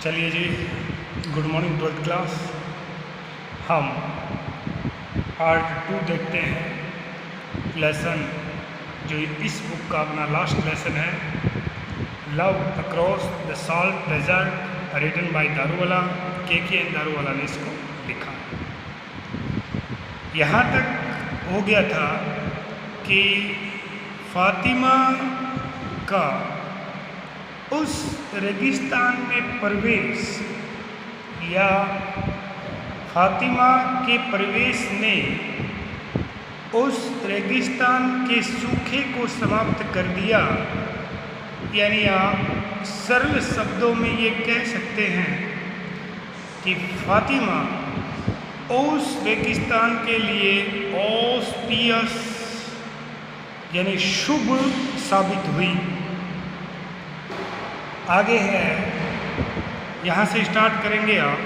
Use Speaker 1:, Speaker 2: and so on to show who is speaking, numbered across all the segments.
Speaker 1: चलिए जी, good morning 12th class. हम पार्ट 2 देखते हैं। लेसन जो इस बुक का अपना लास्ट लेसन है, love across the salt desert, written by Daruwalla, K N Daruwalla ने इसको लिखा। यहाँ तक हो गया था कि फातिमा का उस रेगिस्तान में प्रवेश या फातिमा के प्रवेश ने उस रेगिस्तान के सूखे को समाप्त कर दिया। यानी आप सरल शब्दों में ये कह सकते हैं कि फातिमा उस रेगिस्तान के लिए ऑस्पियस यानी शुभ साबित हुई। आगे है, यहाँ से स्टार्ट करेंगे आप।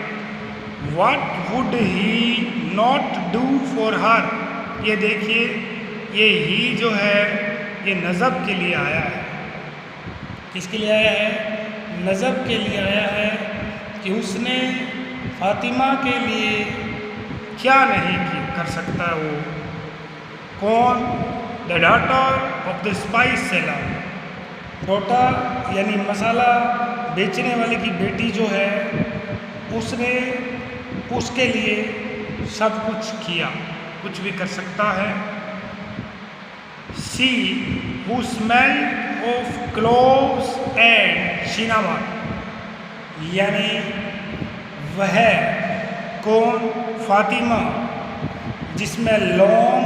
Speaker 1: What would he not do for her? ये देखिए, ये ही जो है ये नज़ब के लिए आया है। किसके लिए आया है? नज़ब के लिए आया है कि उसने फातिमा के लिए क्या नहीं कर सकता वो। कौन? The daughter of the spice seller, पोटा यानी मसाला बेचने वाले की बेटी जो है, उसने उसके लिए सब कुछ किया, कुछ भी कर सकता है। See who smell of cloves and cinnamon, यानी वह कौन? फातिमा, जिसमें लौंग,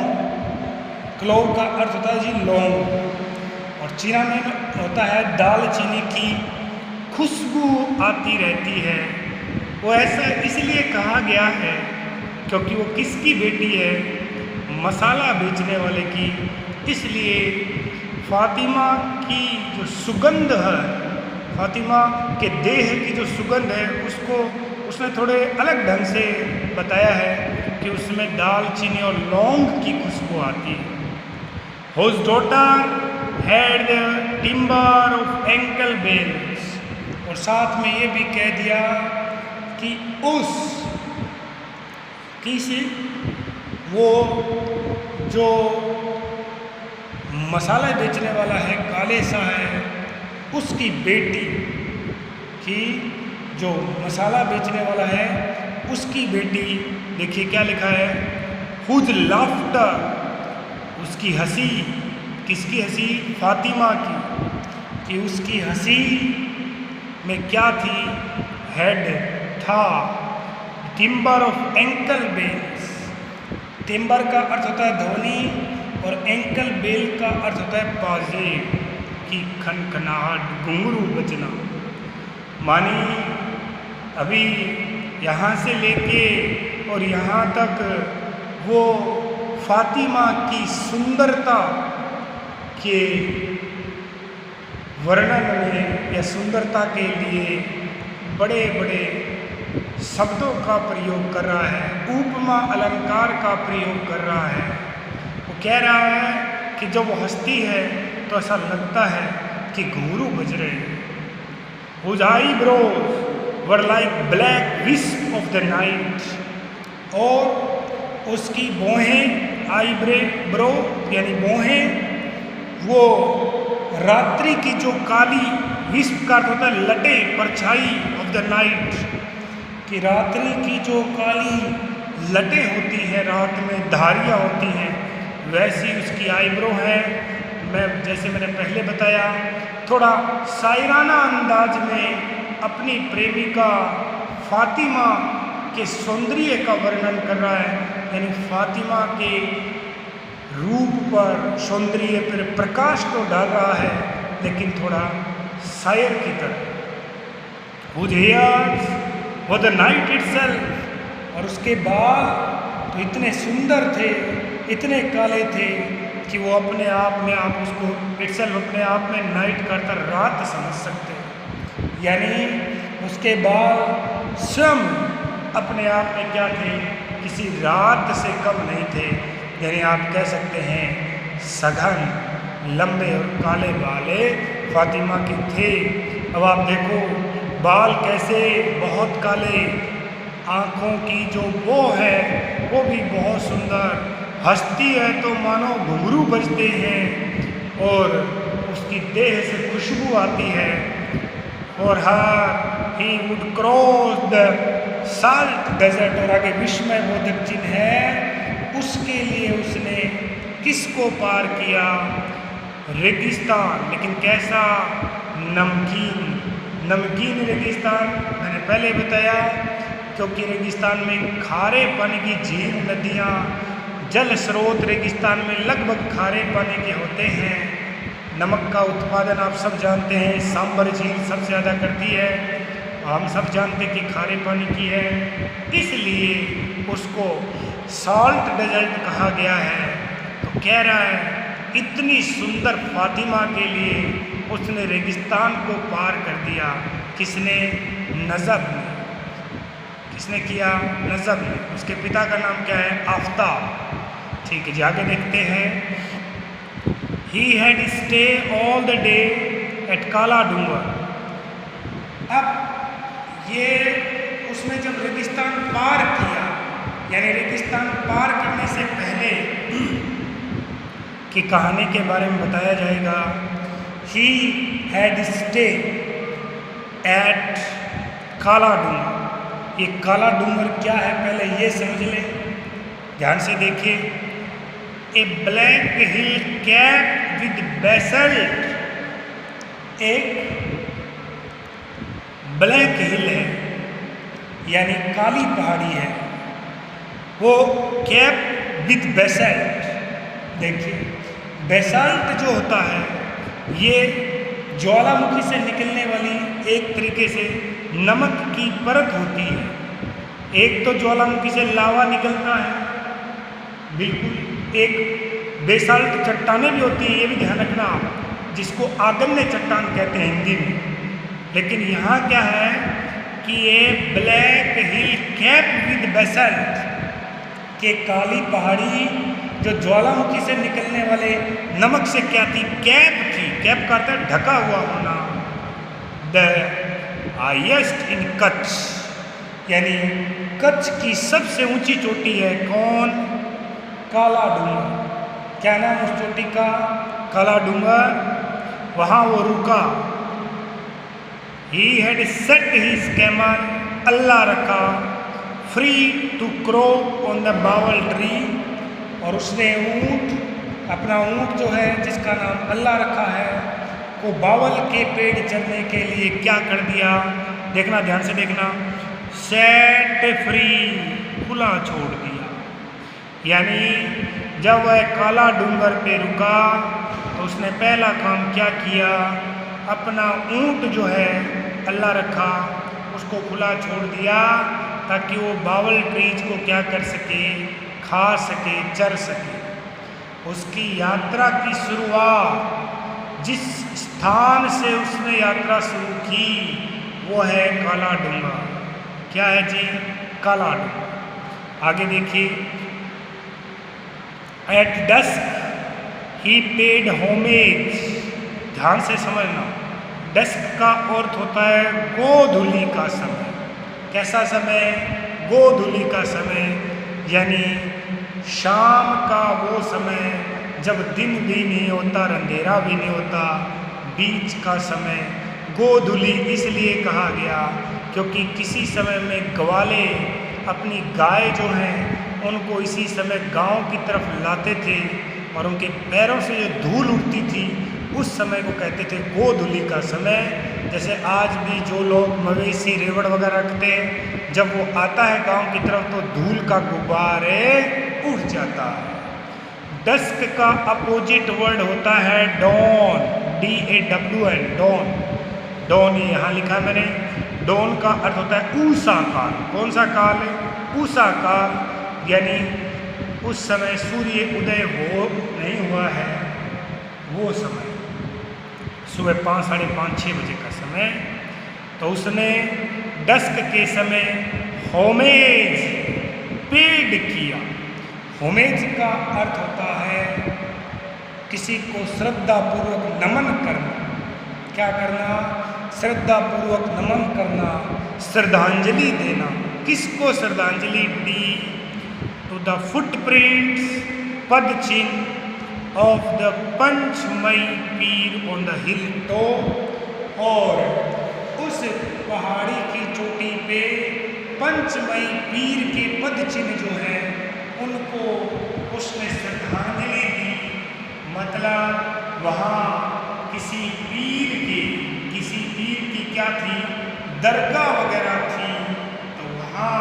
Speaker 1: क्लोव का अर्थ होता है जी लौंग, और सिनामन होता है दालचीनी की खुशबू आती रहती है। वो ऐसा इसलिए कहा गया है क्योंकि वो किसकी बेटी है? मसाला बेचने वाले की। इसलिए फातिमा की जो सुगंध है, फातिमा के देह की जो सुगंध है, उसको उसने थोड़े अलग ढंग से बताया है कि उसमें दालचीनी और लौंग की खुशबू आती है। Whose daughter had the timber of ankle bells, और साथ में ये भी कह दिया कि उस किसी वो जो मसाला बेचने वाला है, काले सा है, उसकी बेटी की, जो मसाला बेचने वाला है उसकी बेटी, देखिए क्या लिखा है, whose laughter, उसकी हंसी, किसकी हंसी? फातिमा की, कि उसकी हंसी में क्या थी? हेड था, timber of ankle bells. Timber का अर्थ होता है ध्वनि और एंकल बेल का अर्थ होता है बाजे की खनखनाहट, घुंघरू बजना। मानी अभी यहाँ से लेके और यहाँ तक वो फातिमा की सुंदरता के वर्णन में या सुंदरता के लिए बड़े बड़े शब्दों का प्रयोग कर रहा है, उपमा अलंकार का प्रयोग कर रहा है। वो कह रहा है कि जब वो हंसती है तो ऐसा लगता है कि घुंघरू बज रहे हैं। Whose eyebrows were like black wisp of the night, और उसकी भौहें, ब्रो यानी भौहें, वो रात्रि की जो काली, विस्प का अर्थ होता है लटे, परछाई ऑफ द नाइट, कि रात्रि की जो काली लटें होती हैं, रात में धारियाँ होती हैं, वैसी उसकी आईब्रो है। मैं जैसे मैंने पहले बताया, थोड़ा शायराना अंदाज में अपनी प्रेमिका फातिमा के सौंदर्य का वर्णन कर रहा है, यानी फातिमा के रूप पर, सौंदर्य पर प्रकाश तो डाल रहा है, लेकिन थोड़ा शायर की तरह। Whose hairs were the night itself, और उसके बाल तो इतने सुंदर थे, इतने काले थे कि वो अपने आप में, आप उसको itself अपने आप में नाइट का अर्थ रात समझ सकते हैं। यानी उसके बाल स्वयं अपने आप में क्या थे? किसी रात से कम नहीं थे। यानी आप कह सकते हैं सघन, लंबे और काले बाले फातिमा के थे। अब आप देखो, बाल कैसे बहुत काले, आँखों की जो वो है वो भी बहुत सुंदर, हंसती है तो मानो घुंघरू बजते हैं और उसकी देह से खुशबू आती है। और ही would cross the salt desert, और आगे विस्मय बोधक चिन्ह है, उसके लिए उसने किसको पार किया? रेगिस्तान। लेकिन कैसा? नमकीन, नमकीन रेगिस्तान। मैंने पहले बताया क्योंकि रेगिस्तान में खारे पानी की झील, नदियाँ, जल स्रोत रेगिस्तान में लगभग खारे पानी के होते हैं। नमक का उत्पादन आप सब जानते हैं, सांबर झील सबसे ज़्यादा करती है, हम सब जानते हैं कि खारे पानी की है, इसलिए उसको साल्ट डेजर्ट कहा गया है। तो कह रहा है इतनी सुंदर फातिमा के लिए उसने रेगिस्तान को पार कर दिया। किसने? नजब ने। किसने किया? नजब ने। उसके पिता का नाम क्या है? आफ्ताब। ठीक है जी, आगे देखते हैं। He had stay all the day at काला डूंगर। अब ये उसने जब रेगिस्तान पार किया, यानी रेगिस्तान पार करने से पहले की कहानी के बारे में बताया जाएगा। He had stay at काला डूंगर। ये काला डूंगर क्या है पहले ये समझ लें, ध्यान से देखिए। A black hill cap with basalt, एक ब्लैक हिल है यानी काली पहाड़ी है, वो कैप विद बेसल्ट। देखिए बेसल्ट जो होता है ये ज्वालामुखी से निकलने वाली एक तरीके से नमक की परत होती है। एक तो ज्वालामुखी से लावा निकलता है बिल्कुल, एक बेसाल्ट चट्टानें भी होती हैं, ये भी ध्यान रखना आप, जिसको आगन्य चट्टान कहते हैं हिंदी में। लेकिन यहाँ क्या है कि ये black hill cap with basalt के काली पहाड़ी जो ज्वालामुखी से निकलने वाले नमक से क्या थी? कैप थी। कैप का अर्थ है ढका हुआ होना। द हाईएस्ट इन कच्छ, यानी कच्छ की सबसे ऊंची चोटी है कौन? काला डूंगर। क्या नाम उस चोटी का? काला डूंगर। वहाँ वो रुका। He had set his camel, अल्लाह रखा, free to crop on the babul tree, और उसने अपना ऊँट जो है जिसका नाम अल्लाह रखा है को बावल के पेड़ चढ़ने के लिए क्या कर दिया? देखना, ध्यान से देखना। सेट फ्री, खुला छोड़ दिया। यानी जब वह काला डूंगर पे रुका तो उसने पहला काम क्या किया? अपना ऊँट जो है अल्लाह रखा उसको खुला छोड़ दिया ताकि वो बावल ट्रीज को क्या कर सके? खा सके, चर सके। उसकी यात्रा की शुरुआत जिस स्थान से उसने यात्रा शुरू की वो है काला डूंगर। क्या है जी? काला डूंगर। आगे देखिए। एट डस्क ही पेड होमेज, ध्यान से समझना। डस्क का अर्थ होता है गोधूली का समय। कैसा समय? गोधूली का समय, यानी शाम का वो समय जब दिन भी नहीं होता, अंधेरा भी नहीं होता, बीच का समय। गोधूली इसलिए कहा गया क्योंकि किसी समय में ग्वाले अपनी गाय जो हैं उनको इसी समय गांव की तरफ लाते थे और उनके पैरों से जो धूल उड़ती थी उस समय को कहते थे गोधूली का समय। जैसे आज भी जो लोग मवेशी रेवड़ वगैरह रखते हैं, जब वो आता है गांव की तरफ तो धूल का गुब्बारे उड़ जाता है। डस्क का अपोजिट वर्ड होता है डॉन, DAWN, डॉन। डॉन ये यहाँ लिखा मैंने। डॉन का अर्थ होता है ऊषा काल। कौन सा काल है? ऊषा काल, यानी उस समय सूर्य उदय हो नहीं हुआ है वो समय, सुबह 5, साढ़े 5, 6 बजे का समय। तो उसने डस्क के समय होमेज पेड किया। होमेज का अर्थ होता है किसी को श्रद्धापूर्वक नमन करना। क्या करना? श्रद्धापूर्वक नमन करना, श्रद्धांजलि देना। किसको श्रद्धांजलि दी? टू द फुटप्रिंट्स, पद चिन्ह of the Panchmai Pir on the hill top, और उस पहाड़ी की चोटी पे पंचमई पीर के पद चिन्ह जो है उनको उसने श्रद्धांजलि दी। मतलब वहाँ किसी पीर की क्या थी, दरगाह वगैरह थी। तो वहाँ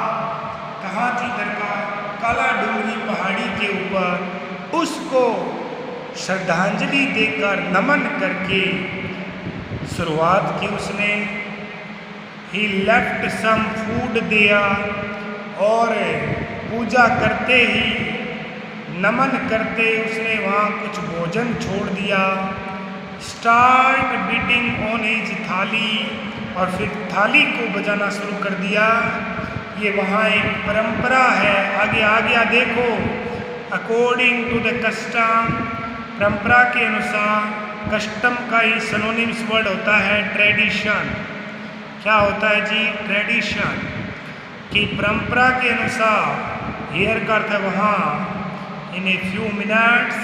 Speaker 1: कहाँ थी दरगाह? काला डूंगरी पहाड़ी के ऊपर। उसको श्रद्धांजलि देकर नमन करके शुरुआत की उसने। ही लेफ्ट सम फूड दिया, और पूजा करते ही, नमन करते उसने वहाँ कुछ भोजन छोड़ दिया। स्टार्ट बीटिंग ऑन हिज थाली, और फिर थाली को बजाना शुरू कर दिया। ये वहाँ एक परंपरा है। आगे देखो, अकॉर्डिंग टू द कस्टम, परंपरा के अनुसार। कस्टम का ही सिनोनिम्स वर्ड होता है ट्रेडिशन। क्या होता है जी? ट्रेडिशन। कि परंपरा के अनुसार, हियर का अर्थ है वहाँ, इन ए फ्यू मिनट्स,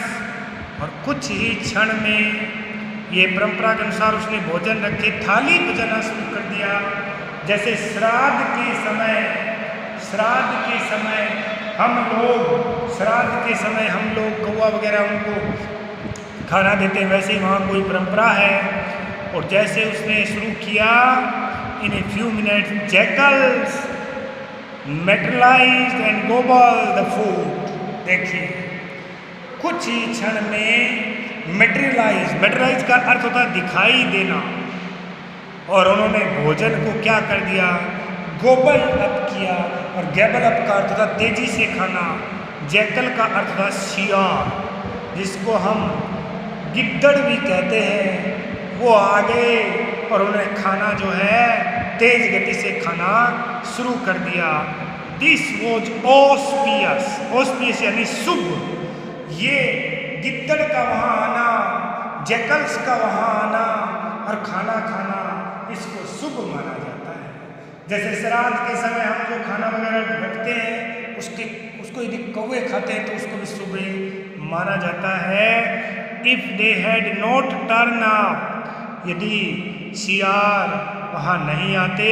Speaker 1: और कुछ ही क्षण में, ये परंपरा के अनुसार उसने भोजन रखे, थाली बजाना शुरू कर दिया। जैसे श्राद्ध के समय हम लोग कौवा वगैरह उनको खाना देते हैं, वैसे ही वहाँ कोई परंपरा है। और जैसे उसने शुरू किया, in a few minutes jackals materialised and gobble the food. देखिए, कुछ ही क्षण में मेटेरियलाइज का अर्थ होता है दिखाई देना, और उन्होंने भोजन को क्या कर दिया? गोबल अप किया। और गैबल अप का अर्थ था तेजी से खाना। जैकल का अर्थ था शियार, जिसको हम गिद्दड़ भी कहते हैं। वो आ गए और उन्होंने खाना जो है तेज गति से खाना शुरू कर दिया। दिस वॉज ऑस्पियस यानी शुभ। ये गिद्दड़ का वहाँ आना, जैकल्स का वहाँ आना और खाना खाना, इसको शुभ माना जाता है। जैसे श्राद्ध के समय हम जो खाना वगैरह रखते हैं, उसको यदि कौवे खाते हैं तो उसको भी शुभ माना जाता है। If they had not turn up, यदि शियार वहाँ नहीं आते,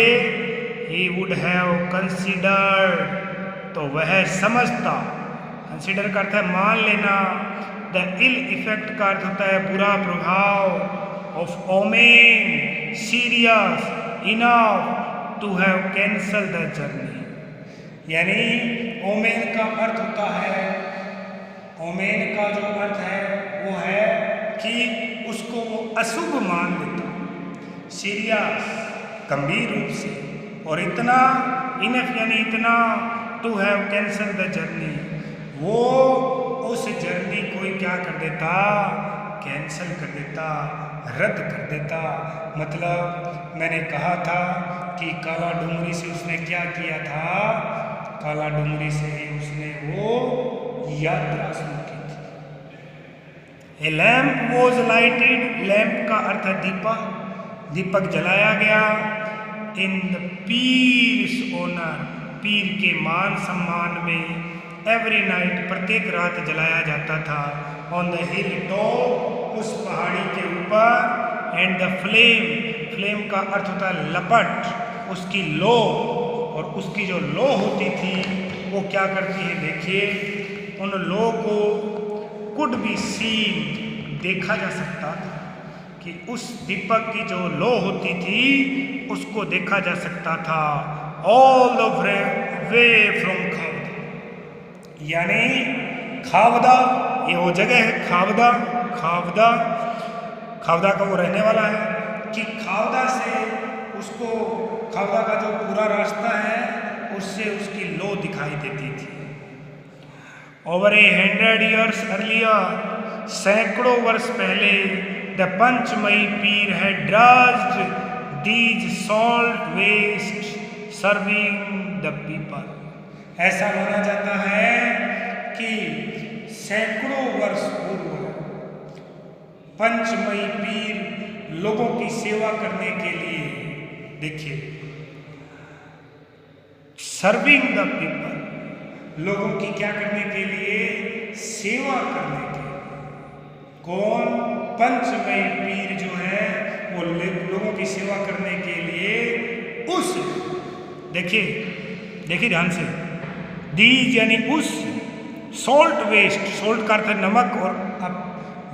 Speaker 1: ही वुड हैव कंसिडर्ड, तो वह समझता। कंसिडर का अर्थ है मान लेना। द इल इफेक्ट का अर्थ होता है बुरा प्रभाव। Of omen serious enough to have cancel the journey, यानी ओमेन का अर्थ होता है, ओमेन का जो अर्थ है वो है कि उसको वो अशुभ मान लेता, सीरियस गंभीर रूप से, और इतना इनफ यानी इतना, to have cancel the journey, वो उस जर्नी को ही क्या कर देता? कैंसल कर देता, रद्द कर देता। मतलब मैंने कहा था कि काला डूंगरी से उसने क्या किया था? काला डूंगरी से ही उसने वो यात्रा शुरू की थी। ए लैम्प वॉज लाइटेड, लैम्प का अर्थ है दीपक, दीपक जलाया गया। इन द पीर्स ऑनर, पीर के मान सम्मान में, एवरी नाइट प्रत्येक रात जलाया जाता था। ऑन द हिल टॉप, उस पहाड़ी के ऊपर। एंड द फ्लेम, फ्लेम का अर्थ होता है लपट, उसकी लो, और उसकी जो लो होती थी वो क्या करती है? देखिए, उन लो को कुड बी सीन, देखा जा सकता था कि उस दीपक की जो लो होती थी उसको देखा जा सकता था। All the way from Khavda, यानी खावदा, ये वो जगह है खावदा, खावदा, खावदा का वो रहने वाला है कि खावदा से उसको, खावदा का जो पूरा रास्ता है उससे उसकी लो दिखाई देती थी। ओवर 100 years अर्लियर, सैकड़ों वर्ष पहले, the Panchmai Pir had drudged these salt waste serving the people. ऐसा माना जाता है कि सैकड़ों वर्ष पूर्व पंचमई पीर लोगों की सेवा करने के लिए, देखिए, सर्विंग द पीपल, लोगों की क्या करने के लिए, सेवा करने के लिए। कौन, पंचमई पीर जो है वो लोगों की सेवा करने के लिए उस, देखिए देखिए ध्यान से, दीज यानी उस, सॉल्ट वेस्ट, सॉल्ट का अर्थ है नमक और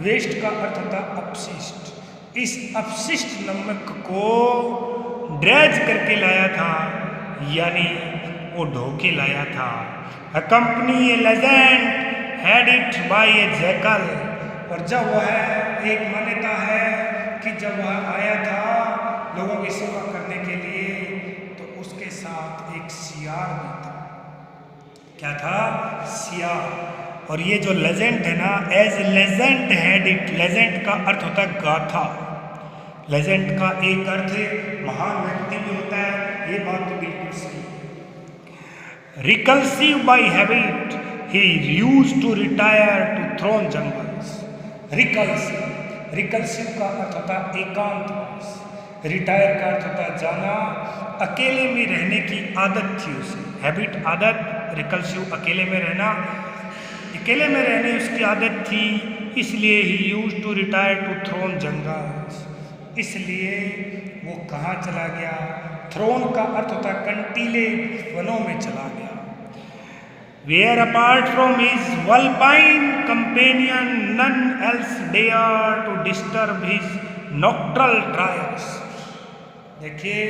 Speaker 1: वेस्ट का अर्थ होता है अपशिष्ट, इस अपशिष्ट नमक को ड्रेज करके लाया था, यानी वो ढो के लाया था। A company A legend had it by A jackal, और जब वह, एक मान्यता है कि जब वह आया था लोगों की सेवा करने के लिए तो उसके साथ एक सियार भी था। क्या था, सियार। और ये जो लेजेंड है ना, as legend had it, legend का अर्थ होता है गाथा, लेजेंड का एक अर्थ महान व्यक्ति भी होता है, ये बात तो बिल्कुल सही है। Reclusive by habit he used to retire to thorn jungles, reclusive, reclusive का अर्थ होता है एकांतवास, रिटायर का अर्थ होता है जाना, अकेले में रहने की आदत थी उसे, हैबिट आदत, रिकल्सिव अकेले में रहना, अकेले में रहने उसकी आदत थी, इसलिए ही used to retire to thorn jungles, इसलिए वो कहाँ चला गया, थ्रोन का अर्थ होता है कंटीले वनों में चला गया। Where apart from his vulpine companion none else dared to disturb his nocturnal trials। देखिए,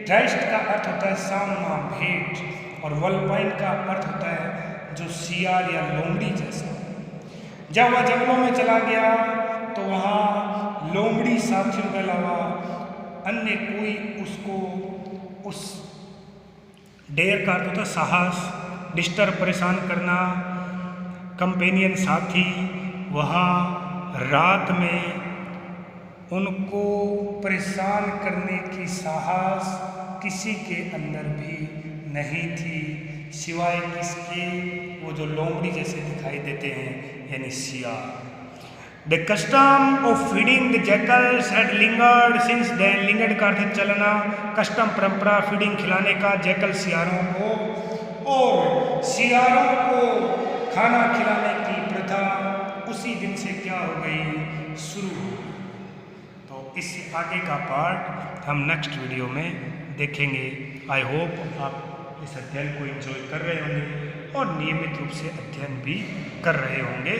Speaker 1: ट्राइस्ट का अर्थ होता है सामना, भेंट, और वल्पाइन का अर्थ होता है जो सियार या लोमड़ी जैसा। जब वह जंगलों में चला गया तो वहाँ लोमड़ी साथियों के अलावा अन्य कोई उसको, उस डेयर का अर्थ होता है साहस, डिस्टर्ब परेशान करना, कंपेनियन साथी, वहाँ रात में उनको परेशान करने की साहस किसी के अंदर भी नहीं थी, सिवाय किसके, वो जो लोमड़ी जैसे दिखाई देते हैं, यानी सियार। The custom of feeding the jackals had lingered since then, lingered का अर्थ चलना, कस्टम परंपरा, फीडिंग खिलाने का, जैकल सियारों को, और सियारों को खाना खिलाने की प्रथा उसी दिन से क्या हो गई, शुरू हो गई। तो इस आगे का पार्ट हम नेक्स्ट वीडियो में देखेंगे। आई होप आप इस अध्ययन को एंजॉय कर रहे होंगे और नियमित रूप से अध्ययन भी कर रहे होंगे।